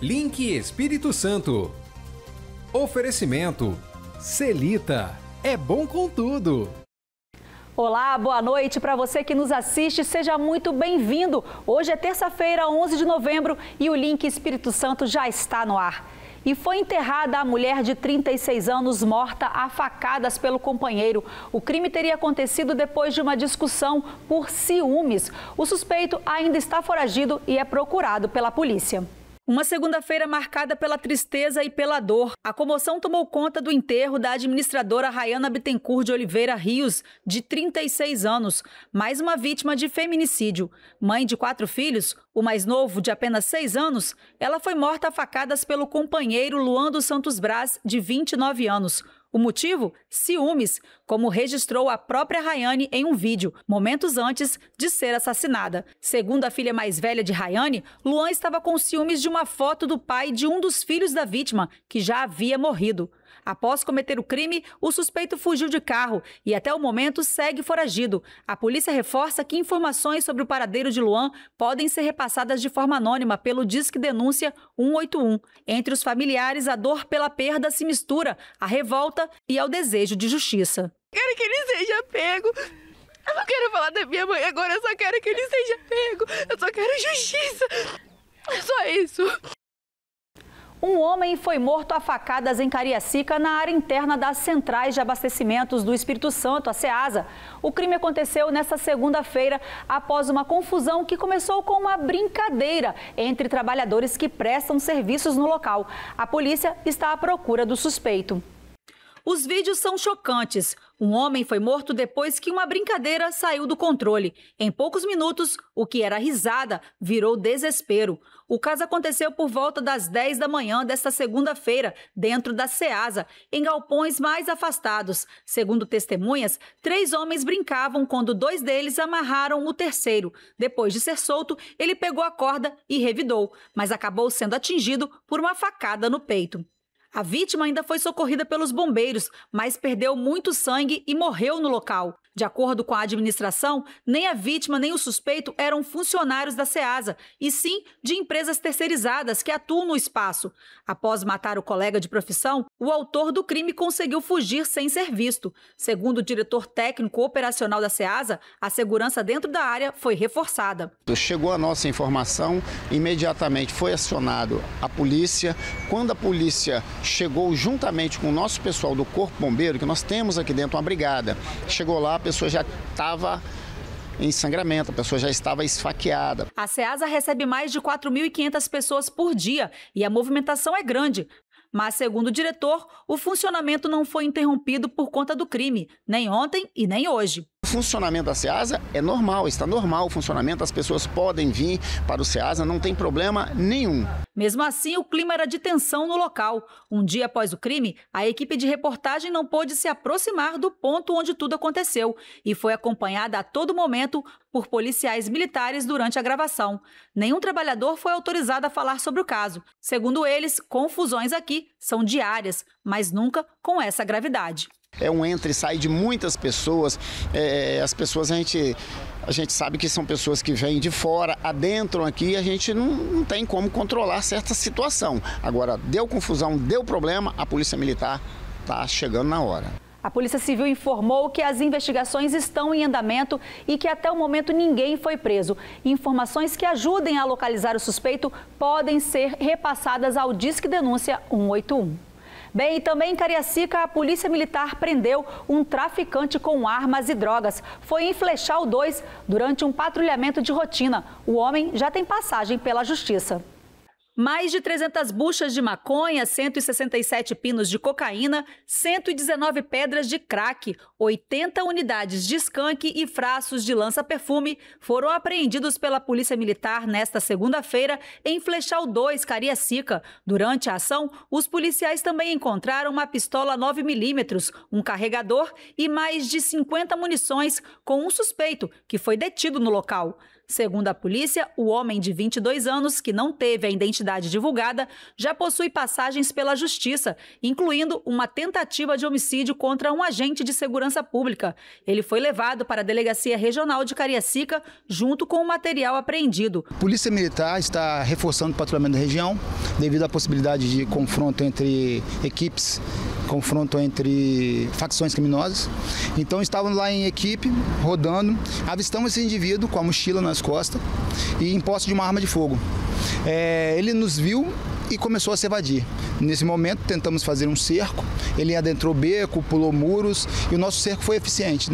Link Espírito Santo. Oferecimento Celita. É bom com tudo. Olá, boa noite para você que nos assiste, seja muito bem-vindo. Hoje é terça-feira, 11 de novembro e o Link Espírito Santo já está no ar. E foi enterrada a mulher de 36 anos morta a facadas pelo companheiro. O crime teria acontecido depois de uma discussão por ciúmes. O suspeito ainda está foragido e é procurado pela polícia. Uma segunda-feira marcada pela tristeza e pela dor. A comoção tomou conta do enterro da administradora Rayana Bittencourt de Oliveira Rios, de 36 anos, mais uma vítima de feminicídio. Mãe de 4 filhos, o mais novo, de apenas 6 anos, ela foi morta a facadas pelo companheiro Luan dos Santos Braz, de 29 anos. O motivo? Ciúmes, como registrou a própria Rayane em um vídeo, momentos antes de ser assassinada. Segundo a filha mais velha de Rayane, Luan estava com ciúmes de uma foto do pai de um dos filhos da vítima, que já havia morrido. Após cometer o crime, o suspeito fugiu de carro e até o momento segue foragido. A polícia reforça que informações sobre o paradeiro de Luan podem ser repassadas de forma anônima pelo Disque Denúncia 181. Entre os familiares, a dor pela perda se mistura à revolta e ao desejo de justiça. Quero que ele seja pego. Eu não quero falar da minha mãe agora, eu só quero que ele seja pego. Eu só quero justiça. É só isso. Um homem foi morto a facadas em Cariacica, na área interna das centrais de abastecimentos do Espírito Santo, a Ceasa. O crime aconteceu nesta segunda-feira, após uma confusão que começou com uma brincadeira entre trabalhadores que prestam serviços no local. A polícia está à procura do suspeito. Os vídeos são chocantes. Um homem foi morto depois que uma brincadeira saiu do controle. Em poucos minutos, o que era risada virou desespero. O caso aconteceu por volta das 10 da manhã desta segunda-feira, dentro da Ceasa, em galpões mais afastados. Segundo testemunhas, 3 homens brincavam quando 2 deles amarraram o terceiro. Depois de ser solto, ele pegou a corda e revidou, mas acabou sendo atingido por uma facada no peito. A vítima ainda foi socorrida pelos bombeiros, mas perdeu muito sangue e morreu no local. De acordo com a administração, nem a vítima nem o suspeito eram funcionários da Ceasa, e sim de empresas terceirizadas que atuam no espaço. Após matar o colega de profissão, o autor do crime conseguiu fugir sem ser visto. Segundo o diretor técnico operacional da Ceasa, a segurança dentro da área foi reforçada. Chegou a nossa informação, imediatamente foi acionado a polícia. Quando a polícia chegou juntamente com o nosso pessoal do Corpo Bombeiro, que nós temos aqui dentro uma brigada, chegou lá, a pessoa já estava em sangramento, a pessoa já estava esfaqueada. A Ceasa recebe mais de 4.500 pessoas por dia e a movimentação é grande. Mas, segundo o diretor, o funcionamento não foi interrompido por conta do crime, nem ontem e nem hoje. O funcionamento da Ceasa é normal, está normal o funcionamento, as pessoas podem vir para o Ceasa, não tem problema nenhum. Mesmo assim, o clima era de tensão no local. Um dia após o crime, a equipe de reportagem não pôde se aproximar do ponto onde tudo aconteceu e foi acompanhada a todo momento por policiais militares durante a gravação. Nenhum trabalhador foi autorizado a falar sobre o caso. Segundo eles, confusões aqui são diárias, mas nunca com essa gravidade. É um entra e sai de muitas pessoas, as pessoas a gente sabe que são pessoas que vêm de fora, adentram aqui, a gente não tem como controlar certa situação. Agora, deu confusão, deu problema, a Polícia Militar está chegando na hora. A Polícia Civil informou que as investigações estão em andamento e que até o momento ninguém foi preso. Informações que ajudem a localizar o suspeito podem ser repassadas ao Disque Denúncia 181. Bem, e também em Cariacica, a Polícia Militar prendeu um traficante com armas e drogas. Foi em Flechal 2 durante um patrulhamento de rotina. O homem já tem passagem pela Justiça. Mais de 300 buchas de maconha, 167 pinos de cocaína, 119 pedras de crack, 80 unidades de skunk e frascos de lança-perfume foram apreendidos pela Polícia Militar nesta segunda-feira em Flechal 2, Cariacica. Durante a ação, os policiais também encontraram uma pistola 9mm, um carregador e mais de 50 munições com um suspeito que foi detido no local. Segundo a polícia, o homem de 22 anos, que não teve a identidade divulgada, já possui passagens pela justiça, incluindo uma tentativa de homicídio contra um agente de segurança pública. Ele foi levado para a Delegacia Regional de Cariacica, junto com o material apreendido. A Polícia Militar está reforçando o patrulhamento da região, devido à possibilidade de confronto entre equipes, confronto entre facções criminosas. Então estávamos lá em equipe, rodando, avistamos esse indivíduo com a mochila nas costas e em posse de uma arma de fogo. Ele nos viu e começou a se evadir. Nesse momento tentamos fazer um cerco, ele adentrou beco, pulou muros e o nosso cerco foi eficiente,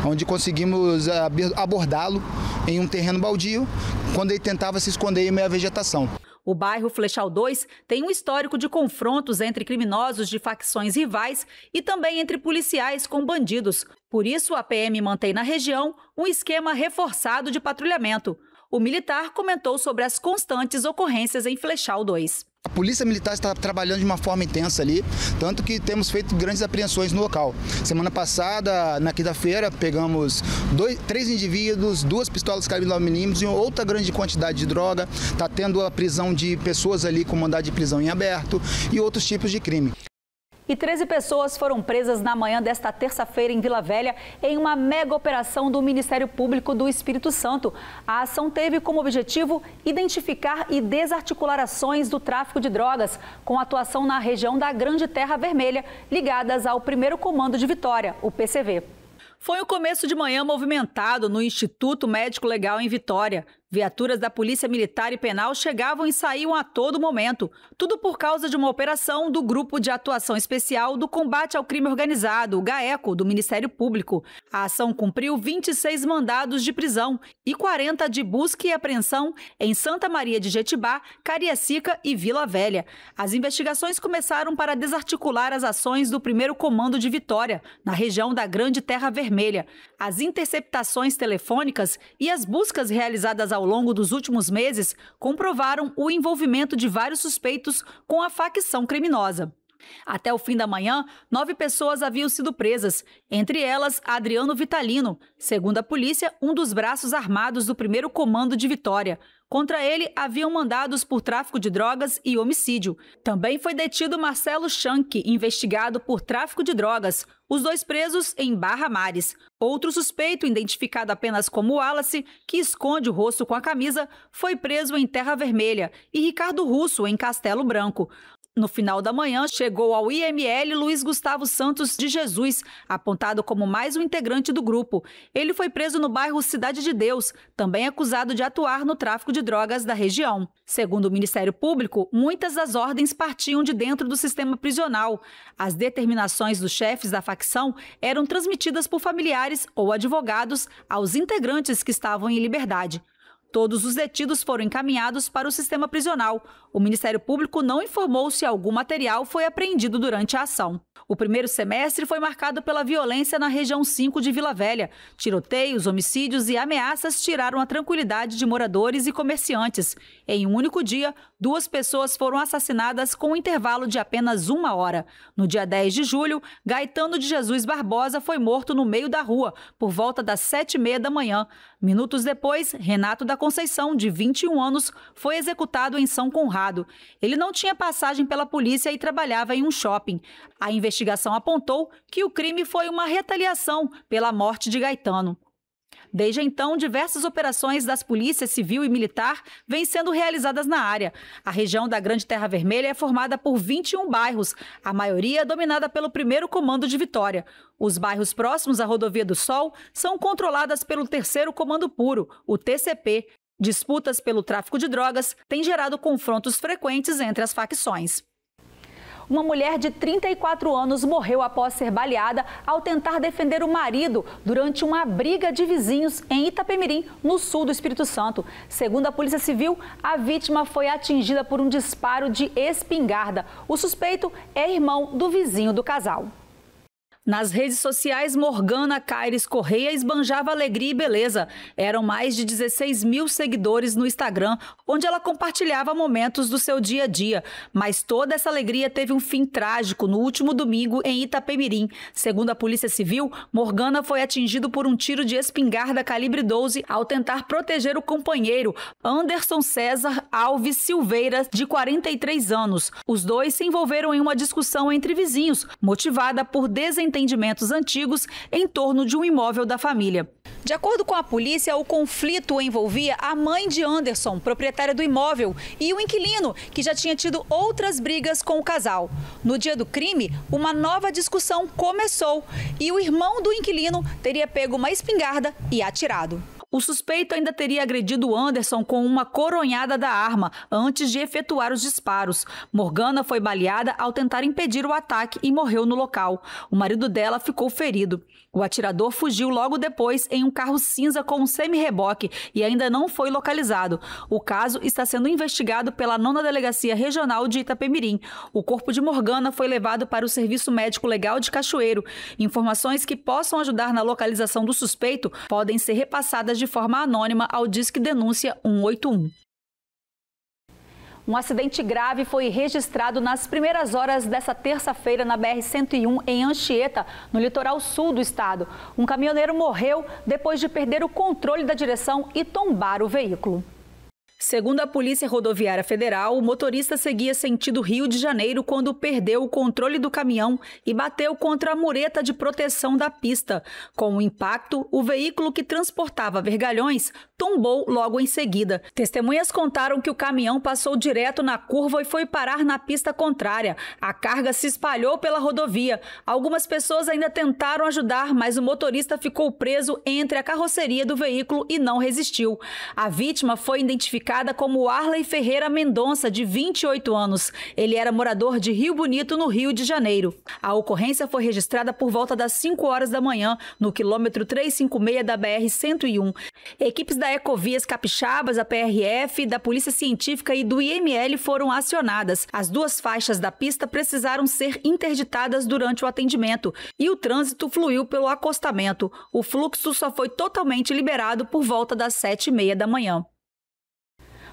onde conseguimos abordá-lo em um terreno baldio, quando ele tentava se esconder em meio à vegetação. O bairro Flechal 2 tem um histórico de confrontos entre criminosos de facções rivais e também entre policiais com bandidos. Por isso, a PM mantém na região um esquema reforçado de patrulhamento. O militar comentou sobre as constantes ocorrências em Flechal 2. A Polícia Militar está trabalhando de uma forma intensa ali, tanto que temos feito grandes apreensões no local. Semana passada, na quinta-feira, pegamos 3 indivíduos, 2 pistolas calibre 9mm e outra grande quantidade de droga. Está tendo a prisão de pessoas ali com mandado de prisão em aberto e outros tipos de crime. E 13 pessoas foram presas na manhã desta terça-feira em Vila Velha em uma mega operação do Ministério Público do Espírito Santo. A ação teve como objetivo identificar e desarticular ações do tráfico de drogas, com atuação na região da Grande Terra Vermelha, ligadas ao 1º Comando de Vitória, o PCV. Foi um começo de manhã movimentado no Instituto Médico Legal em Vitória. Viaturas da Polícia Militar e Penal chegavam e saíam a todo momento. Tudo por causa de uma operação do Grupo de Atuação Especial do Combate ao Crime Organizado, o GAECO, do Ministério Público. A ação cumpriu 26 mandados de prisão e 40 de busca e apreensão em Santa Maria de Jetibá, Cariacica e Vila Velha. As investigações começaram para desarticular as ações do 1º Comando de Vitória, na região da Grande Terra Vermelha. As interceptações telefônicas e as buscas realizadas ao longo dos últimos meses comprovaram o envolvimento de vários suspeitos com a facção criminosa. Até o fim da manhã, 9 pessoas haviam sido presas, entre elas Adriano Vitalino, segundo a polícia, um dos braços armados do 1º Comando de Vitória. Contra ele, haviam mandados por tráfico de drogas e homicídio. Também foi detido Marcelo Schank, investigado por tráfico de drogas, os 2 presos em Barra Mares. Outro suspeito, identificado apenas como Wallace, que esconde o rosto com a camisa, foi preso em Terra Vermelha, e Ricardo Russo, em Castelo Branco. No final da manhã, chegou ao IML Luiz Gustavo Santos de Jesus, apontado como mais um integrante do grupo. Ele foi preso no bairro Cidade de Deus, também acusado de atuar no tráfico de drogas da região. Segundo o Ministério Público, muitas das ordens partiam de dentro do sistema prisional. As determinações dos chefes da facção eram transmitidas por familiares ou advogados aos integrantes que estavam em liberdade. Todos os detidos foram encaminhados para o sistema prisional. O Ministério Público não informou se algum material foi apreendido durante a ação. O primeiro semestre foi marcado pela violência na região 5 de Vila Velha. Tiroteios, homicídios e ameaças tiraram a tranquilidade de moradores e comerciantes. Em um único dia, 2 pessoas foram assassinadas com um intervalo de apenas 1 hora. No dia 10 de julho, Gaetano de Jesus Barbosa foi morto no meio da rua, por volta das 7h30 da manhã. Minutos depois, Renato da Conceição, de 21 anos, foi executado em São Conrado. Ele não tinha passagem pela polícia e trabalhava em um shopping. A investigação apontou que o crime foi uma retaliação pela morte de Gaetano. Desde então, diversas operações das polícias civil e militar vêm sendo realizadas na área. A região da Grande Terra Vermelha é formada por 21 bairros, a maioria dominada pelo 1º Comando de Vitória. Os bairros próximos à Rodovia do Sol são controlados pelo 3º Comando Puro, o TCP. Disputas pelo tráfico de drogas têm gerado confrontos frequentes entre as facções. Uma mulher de 34 anos morreu após ser baleada ao tentar defender o marido durante uma briga de vizinhos em Itapemirim, no sul do Espírito Santo. Segundo a Polícia Civil, a vítima foi atingida por um disparo de espingarda. O suspeito é irmão do vizinho do casal. Nas redes sociais, Morgana Caires Correia esbanjava alegria e beleza. Eram mais de 16 mil seguidores no Instagram, onde ela compartilhava momentos do seu dia a dia. Mas toda essa alegria teve um fim trágico no último domingo em Itapemirim. Segundo a Polícia Civil, Morgana foi atingido por um tiro de espingarda calibre 12 ao tentar proteger o companheiro, Anderson César Alves Silveira, de 43 anos. Os dois se envolveram em uma discussão entre vizinhos, motivada por desentendimentos antigos em torno de um imóvel da família. De acordo com a polícia, o conflito envolvia a mãe de Anderson, proprietária do imóvel, e o inquilino, que já tinha tido outras brigas com o casal. No dia do crime, uma nova discussão começou e o irmão do inquilino teria pego uma espingarda e atirado. O suspeito ainda teria agredido Anderson com uma coronhada da arma antes de efetuar os disparos. Morgana foi baleada ao tentar impedir o ataque e morreu no local. O marido dela ficou ferido. O atirador fugiu logo depois em um carro cinza com um semi-reboque e ainda não foi localizado. O caso está sendo investigado pela 9ª Delegacia Regional de Itapemirim. O corpo de Morgana foi levado para o Serviço Médico Legal de Cachoeiro. Informações que possam ajudar na localização do suspeito podem ser repassadas de forma anônima ao Disque Denúncia 181. Um acidente grave foi registrado nas primeiras horas dessa terça-feira na BR-101 em Anchieta, no litoral sul do estado. Um caminhoneiro morreu depois de perder o controle da direção e tombar o veículo. Segundo a Polícia Rodoviária Federal, o motorista seguia sentido Rio de Janeiro quando perdeu o controle do caminhão e bateu contra a mureta de proteção da pista. Com o impacto, o veículo que transportava vergalhões tombou logo em seguida. Testemunhas contaram que o caminhão passou direto na curva e foi parar na pista contrária. A carga se espalhou pela rodovia. Algumas pessoas ainda tentaram ajudar, mas o motorista ficou preso entre a carroceria do veículo e não resistiu. A vítima foi identificada como Arley Ferreira Mendonça, de 28 anos. Ele era morador de Rio Bonito, no Rio de Janeiro. A ocorrência foi registrada por volta das 5 horas da manhã, no quilômetro 356 da BR-101. Equipes da Ecovias Capixabas, a PRF, da Polícia Científica e do IML foram acionadas. As duas faixas da pista precisaram ser interditadas durante o atendimento e o trânsito fluiu pelo acostamento. O fluxo só foi totalmente liberado por volta das 7h30 da manhã.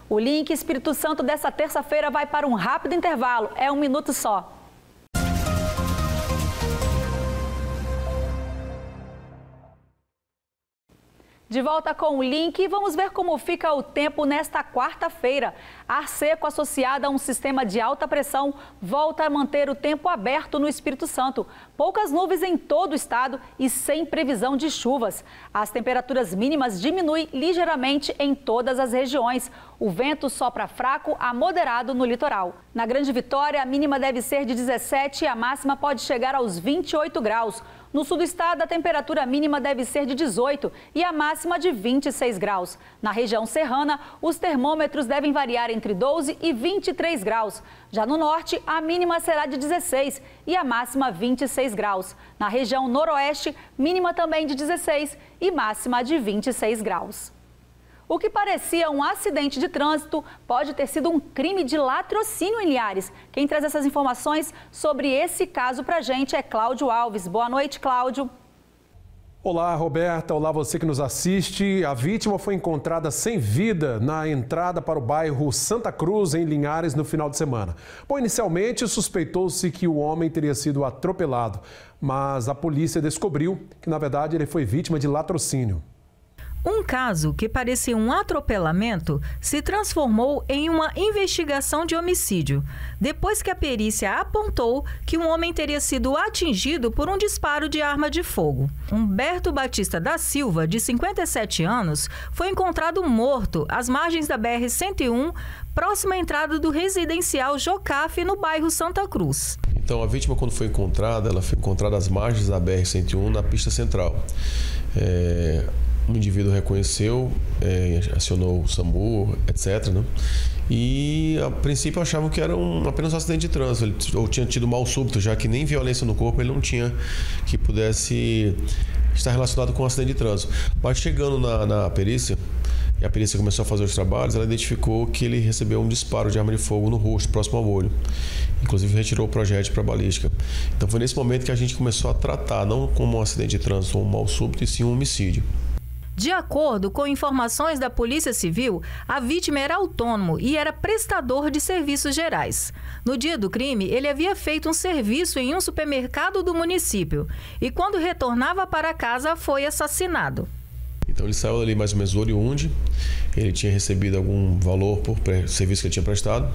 O Link Espírito Santo dessa terça-feira vai para um rápido intervalo. É 1 minuto só. De volta com o Link, vamos ver como fica o tempo nesta quarta-feira. Ar seco associado a um sistema de alta pressão volta a manter o tempo aberto no Espírito Santo. Poucas nuvens em todo o estado e sem previsão de chuvas. As temperaturas mínimas diminuem ligeiramente em todas as regiões. O vento sopra fraco a moderado no litoral. Na Grande Vitória, a mínima deve ser de 17 e a máxima pode chegar aos 28 graus. No sul do estado, a temperatura mínima deve ser de 18 e a máxima de 26 graus. Na região serrana, os termômetros devem variar entre 12 e 23 graus. Já no norte, a mínima será de 16 e a máxima 26 graus. Na região noroeste, mínima também de 16 e máxima de 26 graus. O que parecia um acidente de trânsito pode ter sido um crime de latrocínio em Linhares. Quem traz essas informações sobre esse caso pra gente é Cláudio Alves. Boa noite, Cláudio. Olá, Roberta. Olá, você que nos assiste. A vítima foi encontrada sem vida na entrada para o bairro Santa Cruz, em Linhares, no final de semana. Bom, inicialmente suspeitou-se que o homem teria sido atropelado, mas a polícia descobriu que, na verdade, ele foi vítima de latrocínio. Um caso que parecia um atropelamento se transformou em uma investigação de homicídio, depois que a perícia apontou que um homem teria sido atingido por um disparo de arma de fogo. Humberto Batista da Silva, de 57 anos, foi encontrado morto às margens da BR-101, próxima à entrada do residencial Jocafe, no bairro Santa Cruz. Então, a vítima, quando foi encontrada, ela foi encontrada às margens da BR-101, na pista central. O indivíduo reconheceu, acionou o SAMU, etc., né? E a princípio achavam que era apenas um acidente de trânsito, ou tinha tido mal súbito, já que nem violência no corpo ele não tinha que pudesse estar relacionado com um acidente de trânsito. Mas chegando na perícia, e a perícia começou a fazer os trabalhos, ela identificou que ele recebeu um disparo de arma de fogo no rosto, próximo ao olho. Inclusive retirou o projétil para a balística. Então foi nesse momento que a gente começou a tratar, não como um acidente de trânsito ou um mal súbito, e sim um homicídio. De acordo com informações da Polícia Civil, a vítima era autônomo e era prestador de serviços gerais. No dia do crime, ele havia feito um serviço em um supermercado do município e, quando retornava para casa, foi assassinado. Então ele saiu ali mais ou menos oriundo, ele tinha recebido algum valor por serviço que ele tinha prestado.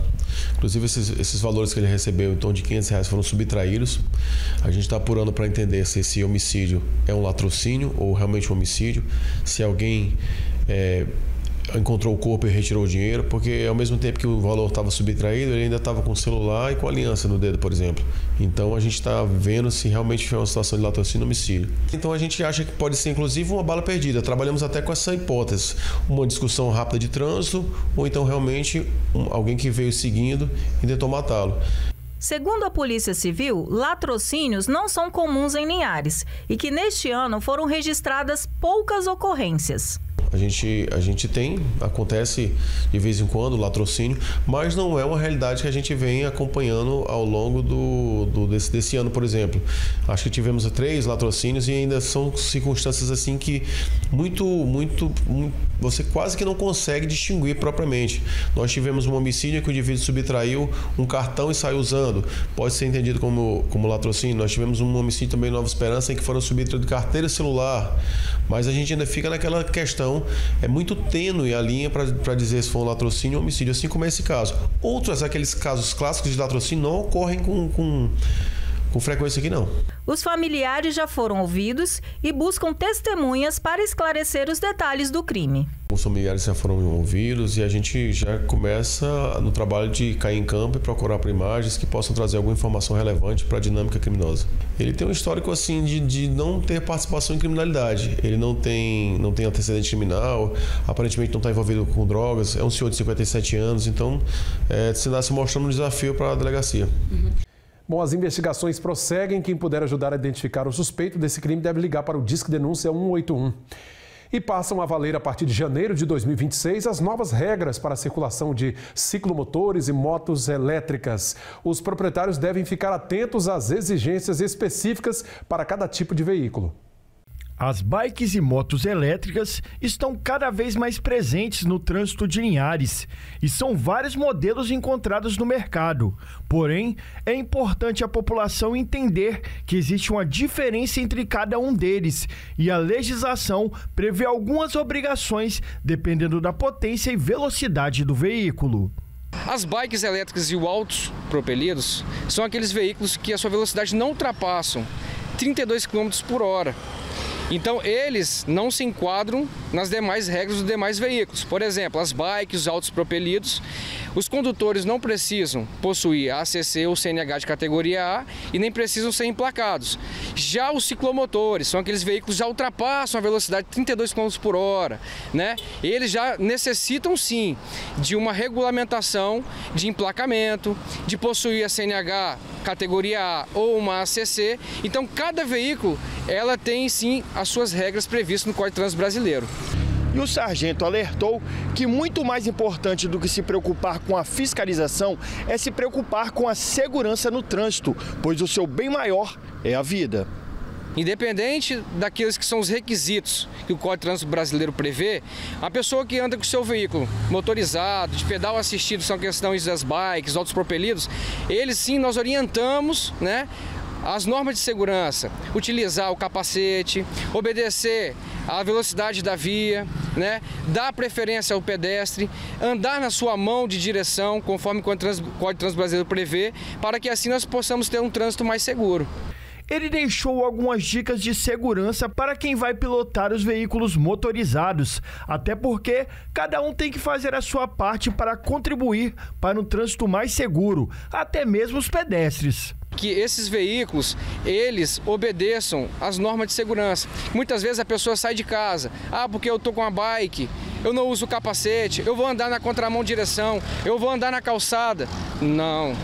Inclusive esses valores que ele recebeu, em torno de R$500, foram subtraídos. A gente está apurando para entender se esse homicídio é um latrocínio ou realmente um homicídio, se alguém encontrou o corpo e retirou o dinheiro, porque ao mesmo tempo que o valor estava subtraído, ele ainda estava com o celular e com a aliança no dedo, por exemplo. Então a gente está vendo se realmente foi uma situação de latrocínio ou homicídio. Então a gente acha que pode ser inclusive uma bala perdida. Trabalhamos até com essa hipótese, uma discussão rápida de trânsito ou então realmente alguém que veio seguindo e tentou matá-lo. Segundo a Polícia Civil, latrocínios não são comuns em Linhares e que neste ano foram registradas poucas ocorrências. A gente acontece de vez em quando latrocínio, mas não é uma realidade que a gente vem acompanhando ao longo desse ano, por exemplo. Acho que tivemos 3 latrocínios e ainda são circunstâncias assim que você quase que não consegue distinguir propriamente. Nós tivemos um homicídio que o indivíduo subtraiu um cartão e saiu usando. Pode ser entendido como latrocínio. Nós tivemos um homicídio também em Nova Esperança em que foram subtraídos carteira e celular. Mas a gente ainda fica naquela questão, é muito tênue a linha para dizer se foi um latrocínio ou homicídio, assim como é esse caso. Outros, aqueles casos clássicos de latrocínio, não ocorrem com frequência aqui, não. Os familiares já foram ouvidos e buscam testemunhas para esclarecer os detalhes do crime. Os familiares já foram ouvidos e a gente já começa no trabalho de cair em campo e procurar por imagens que possam trazer alguma informação relevante para a dinâmica criminosa. Ele tem um histórico assim de não ter participação em criminalidade. Ele não tem antecedente criminal, aparentemente não está envolvido com drogas, é um senhor de 57 anos, então está se mostrando um desafio para a delegacia. Bom, as investigações prosseguem. Quem puder ajudar a identificar o suspeito desse crime deve ligar para o Disque Denúncia 181. E passam a valer a partir de janeiro de 2026 as novas regras para a circulação de ciclomotores e motos elétricas. Os proprietários devem ficar atentos às exigências específicas para cada tipo de veículo. As bikes e motos elétricas estão cada vez mais presentes no trânsito de Linhares e são vários modelos encontrados no mercado. Porém, é importante a população entender que existe uma diferença entre cada um deles e a legislação prevê algumas obrigações dependendo da potência e velocidade do veículo. As bikes elétricas e os autos propelidos são aqueles veículos que a sua velocidade não ultrapassam 32 km por hora. Então, eles não se enquadram nas demais regras dos demais veículos. Por exemplo, as bikes, os autos propelidos, os condutores não precisam possuir ACC ou CNH de categoria A e nem precisam ser emplacados. Já os ciclomotores são aqueles veículos que já ultrapassam a velocidade de 32 km por hora, né? Eles já necessitam, sim, de uma regulamentação de emplacamento, de possuir a CNH categoria A ou uma ACC. Então, cada veículo, ela tem, sim, as suas regras previstas no Código de Trânsito Brasileiro. E o sargento alertou que muito mais importante do que se preocupar com a fiscalização é se preocupar com a segurança no trânsito, pois o seu bem maior é a vida. Independente daqueles que são os requisitos que o Código de Trânsito Brasileiro prevê, a pessoa que anda com o seu veículo motorizado, de pedal assistido, são questões das bikes, autos propelidos, eles sim nós orientamos, né, as normas de segurança, utilizar o capacete, obedecer à velocidade da via, né, dar preferência ao pedestre, andar na sua mão de direção, conforme o Código de Trânsito Brasileiro prevê, para que assim nós possamos ter um trânsito mais seguro. Ele deixou algumas dicas de segurança para quem vai pilotar os veículos motorizados, até porque cada um tem que fazer a sua parte para contribuir para um trânsito mais seguro, até mesmo os pedestres. Que esses veículos, eles obedeçam às normas de segurança. Muitas vezes a pessoa sai de casa, porque eu tô com uma bike, eu não uso capacete, eu vou andar na contramão de direção, eu vou andar na calçada. Não.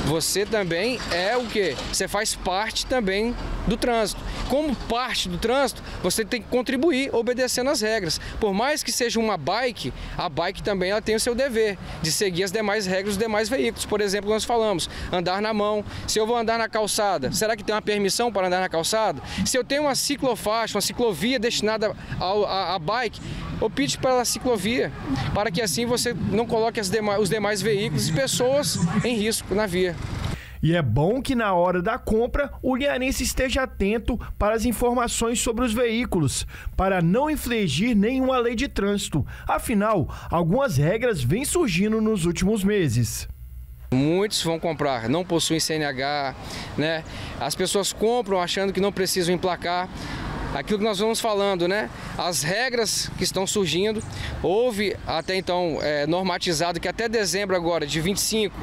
você também é o quê? Você faz parte também do trânsito. Como parte do trânsito, você tem que contribuir obedecendo as regras. Por mais que seja uma bike, a bike também ela tem o seu dever de seguir as demais regras dos demais veículos. Por exemplo, nós falamos, andar na mão. Se eu vou andar na calçada, será que tem uma permissão para andar na calçada? Se eu tenho uma ciclofaixa, uma ciclovia destinada à bike, opte pela ciclovia, para que assim você não coloque os demais veículos e pessoas em risco na via. E é bom que na hora da compra o linharense esteja atento para as informações sobre os veículos, para não infringir nenhuma lei de trânsito. Afinal, algumas regras vêm surgindo nos últimos meses. Muitos vão comprar, não possuem CNH, né? As pessoas compram achando que não precisam emplacar. Aquilo que nós vamos falando, né? As regras que estão surgindo, houve até então normatizado que até dezembro agora, de 25,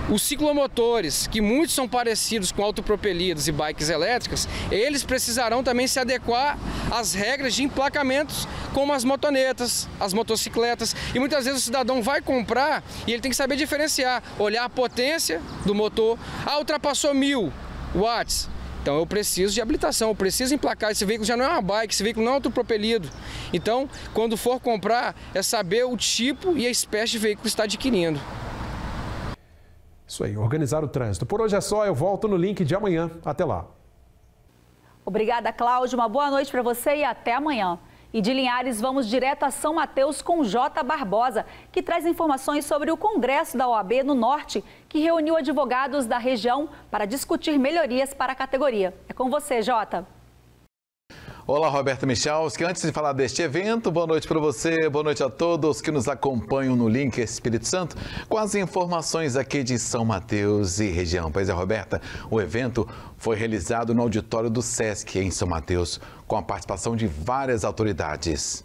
os ciclomotores, que muitos são parecidos com autopropelidos e bikes elétricas, eles precisarão também se adequar às regras de emplacamentos, como as motonetas, as motocicletas. E muitas vezes o cidadão vai comprar e ele tem que saber diferenciar, olhar a potência do motor. Ultrapassou 1000 watts. Então eu preciso de habilitação, eu preciso emplacar. Esse veículo já não é uma bike, esse veículo não é autopropelido. Então, quando for comprar, é saber o tipo e a espécie de veículo que está adquirindo. Isso aí, organizar o trânsito. Por hoje é só, eu volto no link de amanhã. Até lá. Obrigada, Cláudio. Uma boa noite para você e até amanhã. E de Linhares, vamos direto a São Mateus com Jota Barbosa, que traz informações sobre o Congresso da OAB no Norte, que reuniu advogados da região para discutir melhorias para a categoria. É com você, Jota. Olá, Roberta Michalski. Antes de falar deste evento, boa noite para você, boa noite a todos que nos acompanham no Link Espírito Santo com as informações aqui de São Mateus e região. Pois é, Roberta, o evento foi realizado no auditório do SESC em São Mateus, com a participação de várias autoridades.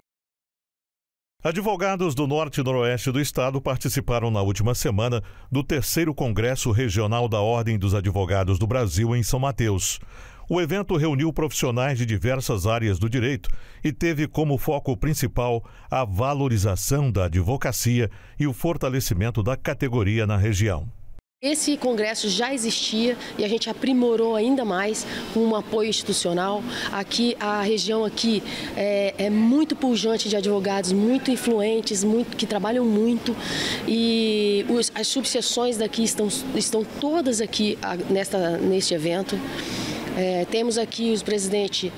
Advogados do Norte e Noroeste do Estado participaram na última semana do 3º Congresso Regional da Ordem dos Advogados do Brasil em São Mateus. O evento reuniu profissionais de diversas áreas do direito e teve como foco principal a valorização da advocacia e o fortalecimento da categoria na região. Esse congresso já existia e a gente aprimorou ainda mais com um apoio institucional. Aqui, a região aqui é muito pujante de advogados, muito influentes, que trabalham muito. E as subseções daqui estão todas aqui neste evento. Temos aqui os presidentes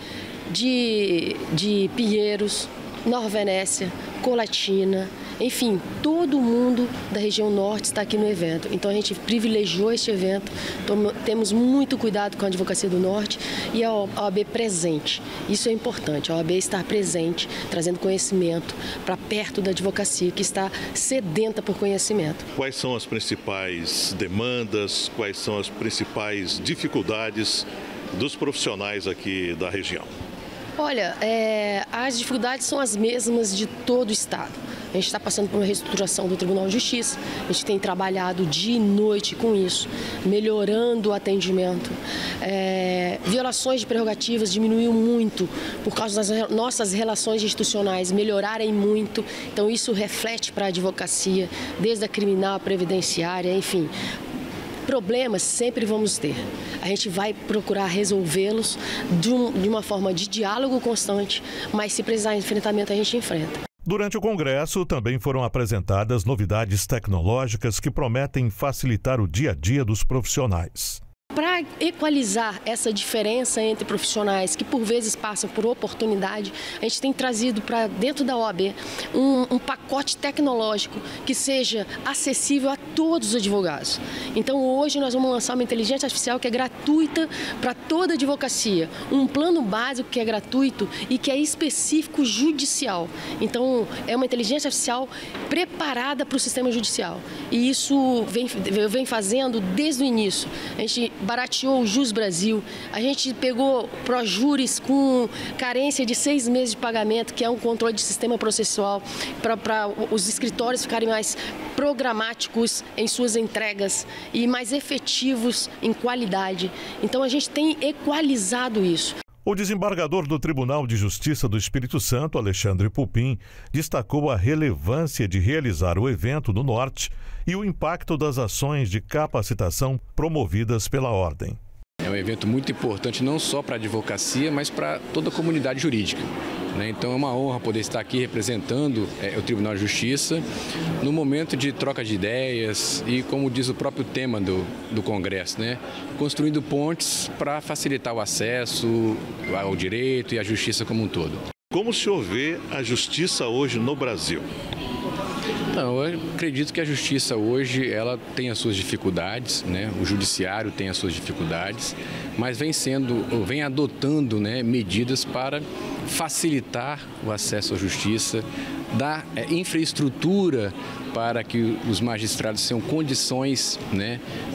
de Pinheiros, Nova Venécia, Colatina, enfim, todo mundo da região norte está aqui no evento. Então a gente privilegiou este evento, temos muito cuidado com a advocacia do norte e a OAB presente. Isso é importante, a OAB estar presente, trazendo conhecimento para perto da advocacia que está sedenta por conhecimento. Quais são as principais demandas, quais são as principais dificuldades dos profissionais aqui da região? Olha, as dificuldades são as mesmas de todo o estado. A gente está passando por uma reestruturação do Tribunal de Justiça, a gente tem trabalhado dia e noite com isso, melhorando o atendimento. Violações de prerrogativas diminuiu muito por causa das nossas relações institucionais melhorarem muito, então isso reflete para a advocacia, desde a criminal, a previdenciária, enfim. Problemas sempre vamos ter. A gente vai procurar resolvê-los de uma forma de diálogo constante, mas se precisar de enfrentamento, a gente enfrenta. Durante o Congresso, também foram apresentadas novidades tecnológicas que prometem facilitar o dia a dia dos profissionais. Para equalizar essa diferença entre profissionais que por vezes passam por oportunidade, a gente tem trazido para dentro da OAB um pacote tecnológico que seja acessível a todos os advogados. Então hoje nós vamos lançar uma inteligência artificial que é gratuita para toda a advocacia, um plano básico que é gratuito e que é específico judicial. Então é uma inteligência artificial preparada para o sistema judicial e isso vem fazendo desde o início. A gente barateou o Jus Brasil, a gente pegou pró-júris com carência de 6 meses de pagamento, que é um controle de sistema processual, para os escritórios ficarem mais programáticos em suas entregas e mais efetivos em qualidade. Então a gente tem equalizado isso. O desembargador do Tribunal de Justiça do Espírito Santo, Alexandre Pupim, destacou a relevância de realizar o evento no Norte e o impacto das ações de capacitação promovidas pela Ordem. É um evento muito importante não só para a advocacia, mas para toda a comunidade jurídica. Então é uma honra poder estar aqui representando o Tribunal de Justiça no momento de troca de ideias e, como diz o próprio tema do Congresso, construindo pontes para facilitar o acesso ao direito e à justiça como um todo. Como o senhor vê a justiça hoje no Brasil? Não, eu acredito que a justiça hoje ela tem as suas dificuldades, o judiciário tem as suas dificuldades, mas vem adotando medidas para facilitar o acesso à justiça, dar infraestrutura para que os magistrados tenham condições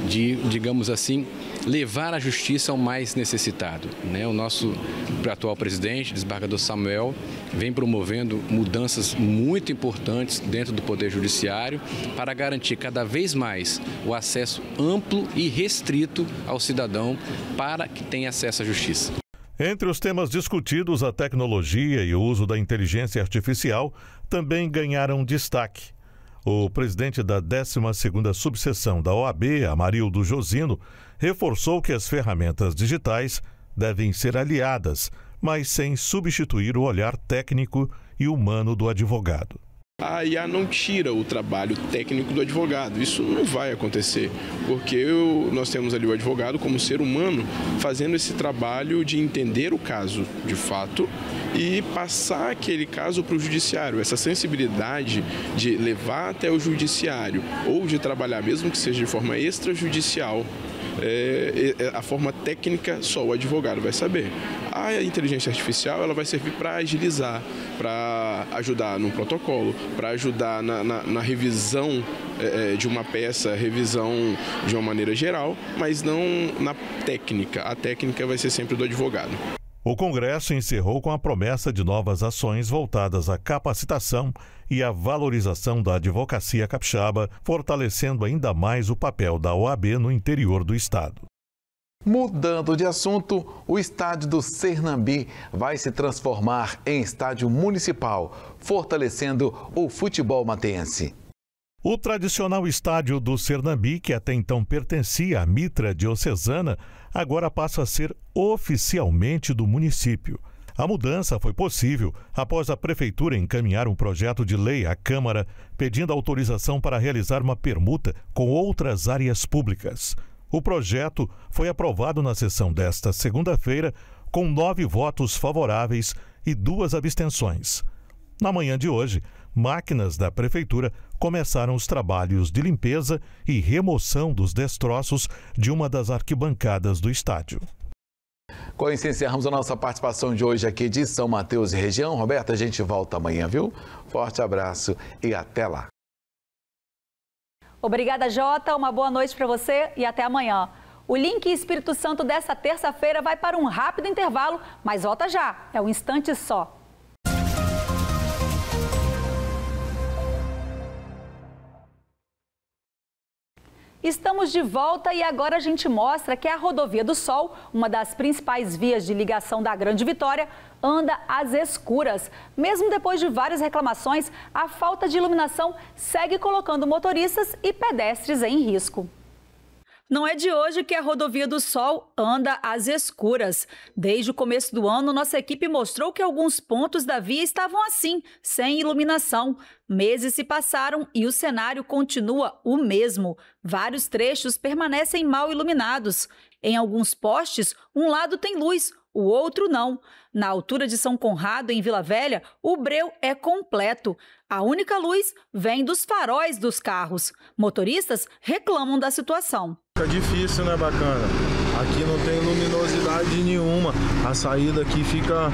de, digamos assim, levar a justiça ao mais necessitado. O nosso atual presidente, desembargador Samuel, vem promovendo mudanças muito importantes dentro do Poder Judiciário para garantir cada vez mais o acesso amplo e restrito ao cidadão para que tenha acesso à justiça. Entre os temas discutidos, a tecnologia e o uso da inteligência artificial também ganharam destaque. O presidente da 12ª subseção da OAB, Amarildo Josino, reforçou que as ferramentas digitais devem ser aliadas, mas sem substituir o olhar técnico e humano do advogado. A IA não tira o trabalho técnico do advogado, isso não vai acontecer, porque nós temos ali o advogado como ser humano fazendo esse trabalho de entender o caso de fato e passar aquele caso para o judiciário. Essa sensibilidade de levar até o judiciário ou de trabalhar, mesmo que seja de forma extrajudicial, a forma técnica só o advogado vai saber. A inteligência artificial ela vai servir para agilizar, para ajudar no protocolo, para ajudar na revisão de uma peça, revisão de uma maneira geral, mas não na técnica. A técnica vai ser sempre do advogado. O Congresso encerrou com a promessa de novas ações voltadas à capacitação e à valorização da advocacia capixaba, fortalecendo ainda mais o papel da OAB no interior do estado. Mudando de assunto, o estádio do Sernambi vai se transformar em estádio municipal, fortalecendo o futebol matense. O tradicional estádio do Sernambi, que até então pertencia à Mitra Diocesana, agora passa a ser oficialmente do município. A mudança foi possível após a Prefeitura encaminhar um projeto de lei à Câmara pedindo autorização para realizar uma permuta com outras áreas públicas. O projeto foi aprovado na sessão desta segunda-feira com 9 votos favoráveis e 2 abstenções. Na manhã de hoje, máquinas da Prefeitura começaram os trabalhos de limpeza e remoção dos destroços de uma das arquibancadas do estádio. Com isso, encerramos a nossa participação de hoje aqui de São Mateus e região. Roberta, a gente volta amanhã, viu? Forte abraço e até lá. Obrigada, Jota. Uma boa noite para você e até amanhã. O Link Espírito Santo dessa terça-feira vai para um rápido intervalo, mas volta já. É um instante só. Estamos de volta e agora a gente mostra que a Rodovia do Sol, uma das principais vias de ligação da Grande Vitória, anda às escuras. Mesmo depois de várias reclamações, a falta de iluminação segue colocando motoristas e pedestres em risco. Não é de hoje que a Rodovia do Sol anda às escuras. Desde o começo do ano, nossa equipe mostrou que alguns pontos da via estavam assim, sem iluminação. Meses se passaram e o cenário continua o mesmo. Vários trechos permanecem mal iluminados. Em alguns postes, um lado tem luz, o outro não. Na altura de São Conrado, em Vila Velha, o breu é completo. A única luz vem dos faróis dos carros. Motoristas reclamam da situação. Fica difícil, né, bacana? Aqui não tem luminosidade nenhuma. A saída aqui fica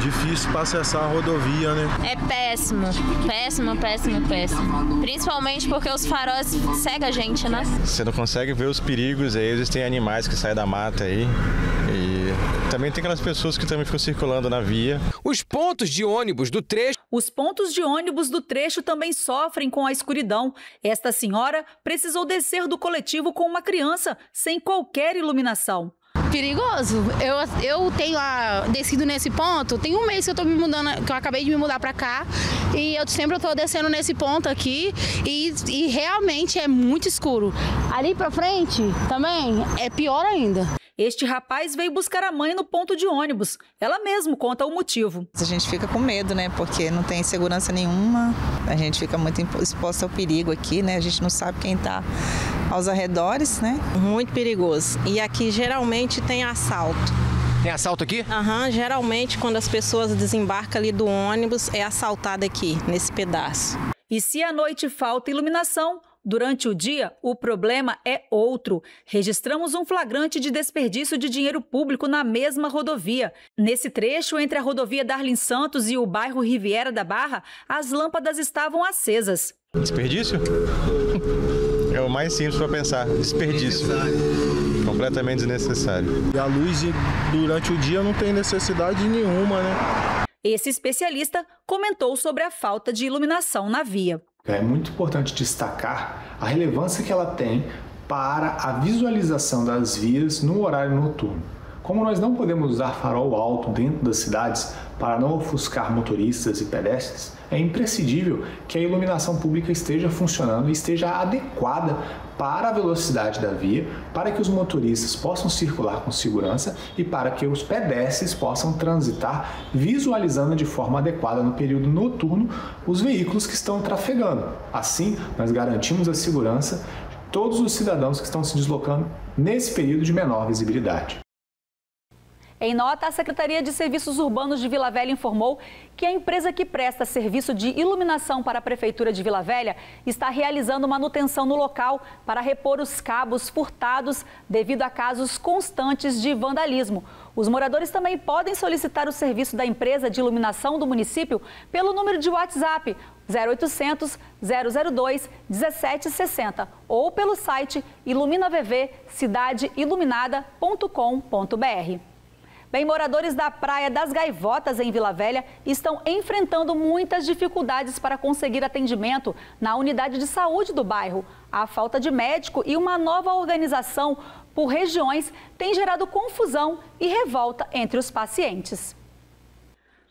difícil para acessar a rodovia, né? É péssimo, péssimo, péssimo, péssimo. Principalmente porque os faróis cegam a gente, né? Você não consegue ver os perigos, aí existem animais que saem da mata aí. E também tem aquelas pessoas que também ficam circulando na via. Os pontos de ônibus do trecho. Os pontos de ônibus do trecho também sofrem com a escuridão. Esta senhora precisou descer do coletivo com uma criança, sem qualquer iluminação. Perigoso. Eu tenho descido nesse ponto, tem um mês que eu tô me mudando, que eu acabei de me mudar pra cá, e eu sempre tô descendo nesse ponto aqui, e realmente é muito escuro. Ali pra frente também é pior ainda. Este rapaz veio buscar a mãe no ponto de ônibus. Ela mesma conta o motivo. A gente fica com medo, né? Porque não tem segurança nenhuma. A gente fica muito exposto ao perigo aqui, né? A gente não sabe quem está aos arredores, né? Muito perigoso. E aqui geralmente tem assalto. Tem assalto aqui? Aham, geralmente quando as pessoas desembarcam ali do ônibus é assaltada aqui, nesse pedaço. E se à noite falta iluminação, durante o dia, o problema é outro. Registramos um flagrante de desperdício de dinheiro público na mesma rodovia. Nesse trecho, entre a rodovia Darlin Santos e o bairro Riviera da Barra, as lâmpadas estavam acesas. Desperdício? É o mais simples para pensar. Desperdício. Completamente desnecessário. E a luz durante o dia não tem necessidade nenhuma, né? Esse especialista comentou sobre a falta de iluminação na via. É muito importante destacar a relevância que ela tem para a visualização das vias no horário noturno. Como nós não podemos usar farol alto dentro das cidades para não ofuscar motoristas e pedestres, é imprescindível que a iluminação pública esteja funcionando e esteja adequada para a velocidade da via, para que os motoristas possam circular com segurança e para que os pedestres possam transitar visualizando de forma adequada no período noturno os veículos que estão trafegando. Assim, nós garantimos a segurança de todos os cidadãos que estão se deslocando nesse período de menor visibilidade. Em nota, a Secretaria de Serviços Urbanos de Vila Velha informou que a empresa que presta serviço de iluminação para a Prefeitura de Vila Velha está realizando manutenção no local para repor os cabos furtados devido a casos constantes de vandalismo. Os moradores também podem solicitar o serviço da empresa de iluminação do município pelo número de WhatsApp 0800 002 1760 ou pelo site iluminavvcidadeiluminada.com.br. Bem, moradores da Praia das Gaivotas, em Vila Velha, estão enfrentando muitas dificuldades para conseguir atendimento na unidade de saúde do bairro. A falta de médico e uma nova organização por regiões tem gerado confusão e revolta entre os pacientes.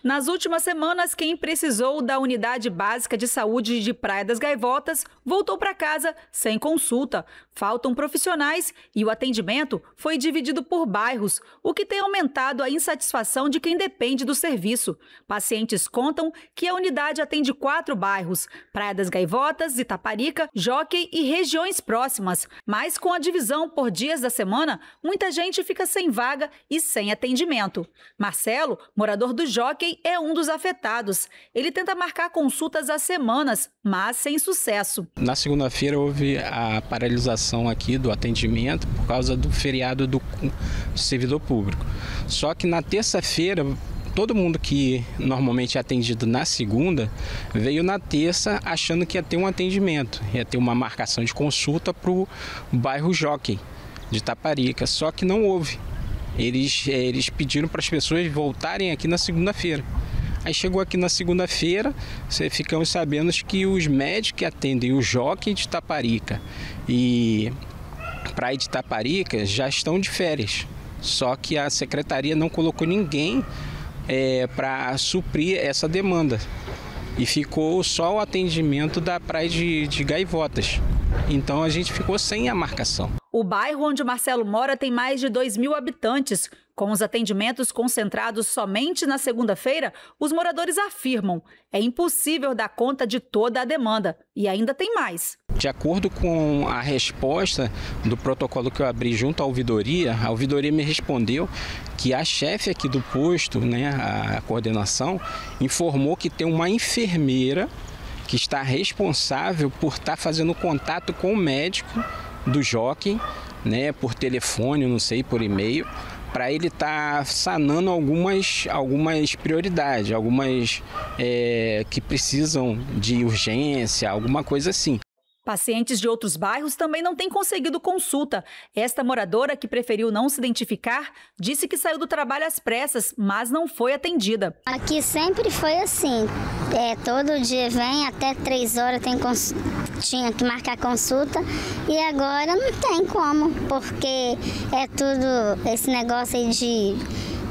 Nas últimas semanas, quem precisou da unidade básica de saúde de Praia das Gaivotas voltou para casa sem consulta. Faltam profissionais e o atendimento foi dividido por bairros, o que tem aumentado a insatisfação de quem depende do serviço. Pacientes contam que a unidade atende 4 bairros: Praia das Gaivotas, Itaparica, Jockey e regiões próximas. Mas com a divisão por dias da semana, muita gente fica sem vaga e sem atendimento. Marcelo, morador do Jockey, é um dos afetados. Ele tenta marcar consultas há semanas, mas sem sucesso. Na segunda-feira houve a paralisação aqui do atendimento por causa do feriado do servidor público. Só que na terça-feira, todo mundo que normalmente é atendido na segunda, veio na terça achando que ia ter um atendimento, ia ter uma marcação de consulta para o bairro Jockey de Itaparica, só que não houve. Eles pediram para as pessoas voltarem aqui na segunda-feira. Aí chegou aqui na segunda-feira, ficamos sabendo que os médicos que atendem o Jockey de Itaparica e Praia de Itaparica já estão de férias. Só que a secretaria não colocou ninguém para suprir essa demanda. E ficou só o atendimento da Praia de Gaivotas. Então a gente ficou sem a marcação. O bairro onde Marcelo mora tem mais de 2.000 habitantes. Com os atendimentos concentrados somente na segunda-feira, os moradores afirmam: é impossível dar conta de toda a demanda. E ainda tem mais. De acordo com a resposta do protocolo que eu abri junto à ouvidoria, a ouvidoria me respondeu que a chefe aqui do posto, a coordenação, informou que tem uma enfermeira que está responsável por estar fazendo contato com o médico do Jockey, por telefone, não sei, por e-mail, para ele estar sanando algumas prioridades, algumas que precisam de urgência, alguma coisa assim. Pacientes de outros bairros também não têm conseguido consulta. Esta moradora, que preferiu não se identificar, disse que saiu do trabalho às pressas, mas não foi atendida. Aqui sempre foi assim. Todo dia vem, até 3 horas tinha que marcar consulta e agora não tem como, porque é tudo esse negócio aí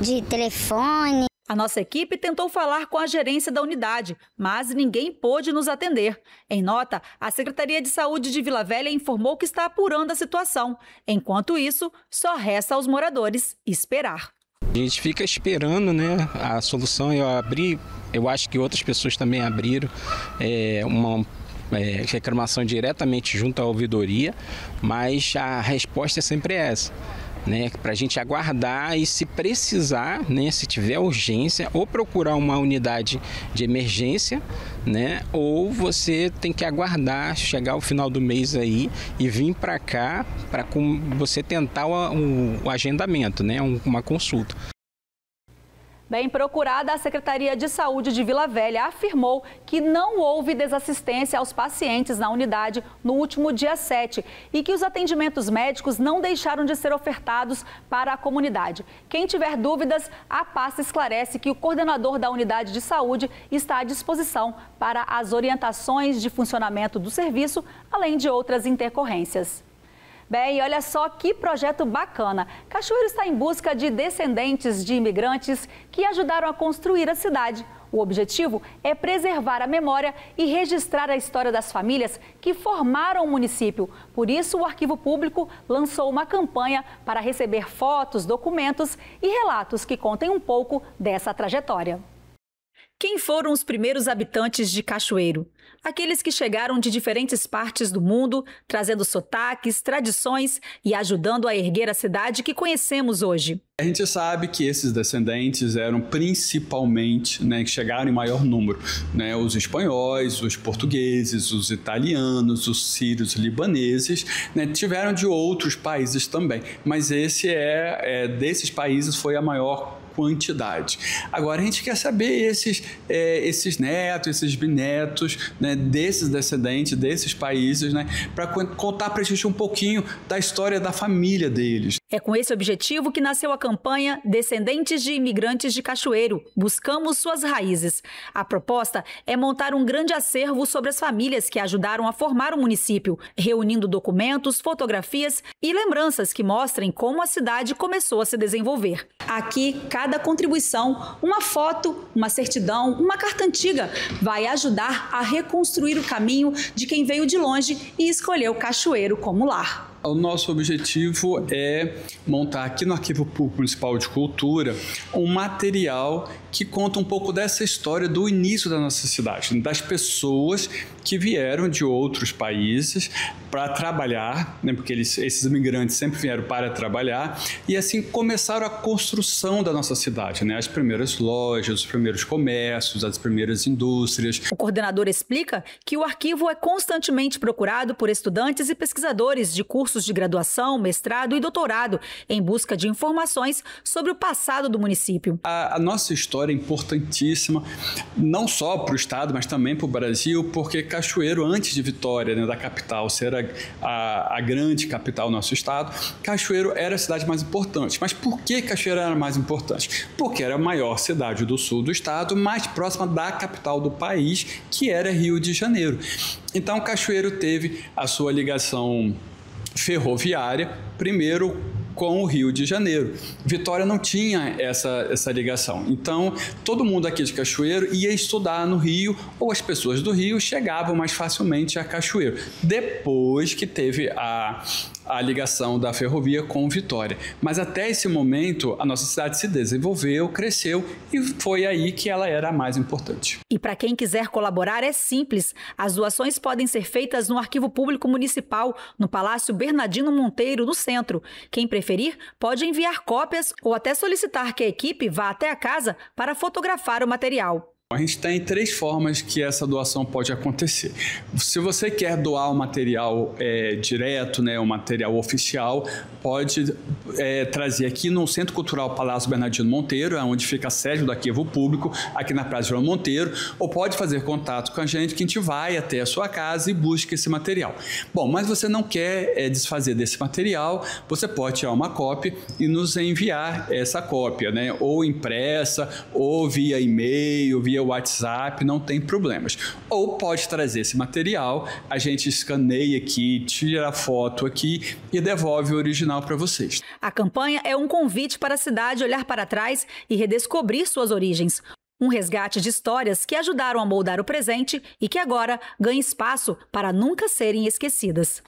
de telefone. A nossa equipe tentou falar com a gerência da unidade, mas ninguém pôde nos atender. Em nota, a Secretaria de Saúde de Vila Velha informou que está apurando a situação. Enquanto isso, só resta aos moradores esperar. A gente fica esperando, né, a solução. Eu acho que outras pessoas também abriram uma reclamação diretamente junto à ouvidoria, mas a resposta é sempre essa. Para a gente aguardar e, se precisar, se tiver urgência, ou procurar uma unidade de emergência, ou você tem que aguardar chegar o final do mês aí e vir para cá para você tentar o agendamento, uma consulta. Bem procurada, a Secretaria de Saúde de Vila Velha afirmou que não houve desassistência aos pacientes na unidade no último dia 7 e que os atendimentos médicos não deixaram de ser ofertados para a comunidade. Quem tiver dúvidas, a pasta esclarece que o coordenador da unidade de saúde está à disposição para as orientações de funcionamento do serviço, além de outras intercorrências. Bem, olha só que projeto bacana. Cachoeiro está em busca de descendentes de imigrantes que ajudaram a construir a cidade. O objetivo é preservar a memória e registrar a história das famílias que formaram o município. Por isso, o Arquivo Público lançou uma campanha para receber fotos, documentos e relatos que contem um pouco dessa trajetória. Quem foram os primeiros habitantes de Cachoeiro? Aqueles que chegaram de diferentes partes do mundo, trazendo sotaques, tradições e ajudando a erguer a cidade que conhecemos hoje. A gente sabe que esses descendentes eram principalmente, que chegaram em maior número, os espanhóis, os portugueses, os italianos, os sírios, libaneses, tiveram de outros países também, mas esse desses países foi a maior quantidade. Agora a gente quer saber esses netos, esses bisnetos, desses descendentes, desses países, para contar para a gente um pouquinho da história da família deles. É com esse objetivo que nasceu a campanha Descendentes de Imigrantes de Cachoeiro, Buscamos Suas Raízes. A proposta é montar um grande acervo sobre as famílias que ajudaram a formar o município, reunindo documentos, fotografias e lembranças que mostrem como a cidade começou a se desenvolver. Aqui, cada contribuição, uma foto, uma certidão, uma carta antiga, vai ajudar a reconstruir o caminho de quem veio de longe e escolheu Cachoeiro como lar. O nosso objetivo é montar aqui no Arquivo Público Municipal de Cultura um material que conta um pouco dessa história do início da nossa cidade, das pessoas que vieram de outros países para trabalhar, porque esses imigrantes sempre vieram para trabalhar e assim começaram a construção da nossa cidade, as primeiras lojas, os primeiros comércios, as primeiras indústrias. O coordenador explica que o arquivo é constantemente procurado por estudantes e pesquisadores de cursos de graduação, mestrado e doutorado em busca de informações sobre o passado do município. A nossa história é importantíssima, não só para o estado, mas também para o Brasil, porque Cachoeiro, antes de Vitória, da capital, ser a grande capital do nosso estado, Cachoeiro era a cidade mais importante. Mas por que Cachoeiro era mais importante? Porque era a maior cidade do sul do estado, mais próxima da capital do país, que era Rio de Janeiro. Então, Cachoeiro teve a sua ligação ferroviária, primeiro com o Rio de Janeiro. Vitória não tinha essa ligação. Então, todo mundo aqui de Cachoeiro ia estudar no Rio, ou as pessoas do Rio chegavam mais facilmente a Cachoeiro. Depois que teve a ligação da ferrovia com Vitória. Mas até esse momento, a nossa cidade se desenvolveu, cresceu e foi aí que ela era a mais importante. E para quem quiser colaborar é simples. As doações podem ser feitas no Arquivo Público Municipal, no Palácio Bernardino Monteiro, no centro. Quem preferir, pode enviar cópias ou até solicitar que a equipe vá até a casa para fotografar o material. A gente tem 3 formas que essa doação pode acontecer. Se você quer doar o material direto, né, o material oficial, pode trazer aqui no Centro Cultural Palácio Bernardino Monteiro, onde fica a sede do Arquivo Público, aqui na Praça João Monteiro, ou pode fazer contato com a gente, que a gente vai até a sua casa e busca esse material. Bom, mas você não quer desfazer desse material, você pode tirar uma cópia e nos enviar essa cópia, né, ou impressa, ou via e-mail, via WhatsApp, não tem problemas. Ou pode trazer esse material, a gente escaneia aqui, tira a foto aqui e devolve o original para vocês. A campanha é um convite para a cidade olhar para trás e redescobrir suas origens. Um resgate de histórias que ajudaram a moldar o presente e que agora ganham espaço para nunca serem esquecidas.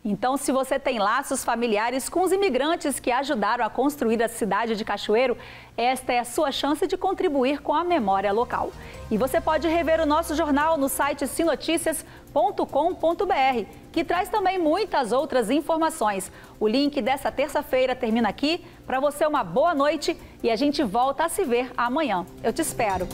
Então, se você tem laços familiares com os imigrantes que ajudaram a construir a cidade de Cachoeiro, esta é a sua chance de contribuir com a memória local. E você pode rever o nosso jornal no site sinoticias.com.br, que traz também muitas outras informações. O link dessa terça-feira termina aqui. Para você, uma boa noite e a gente volta a se ver amanhã. Eu te espero.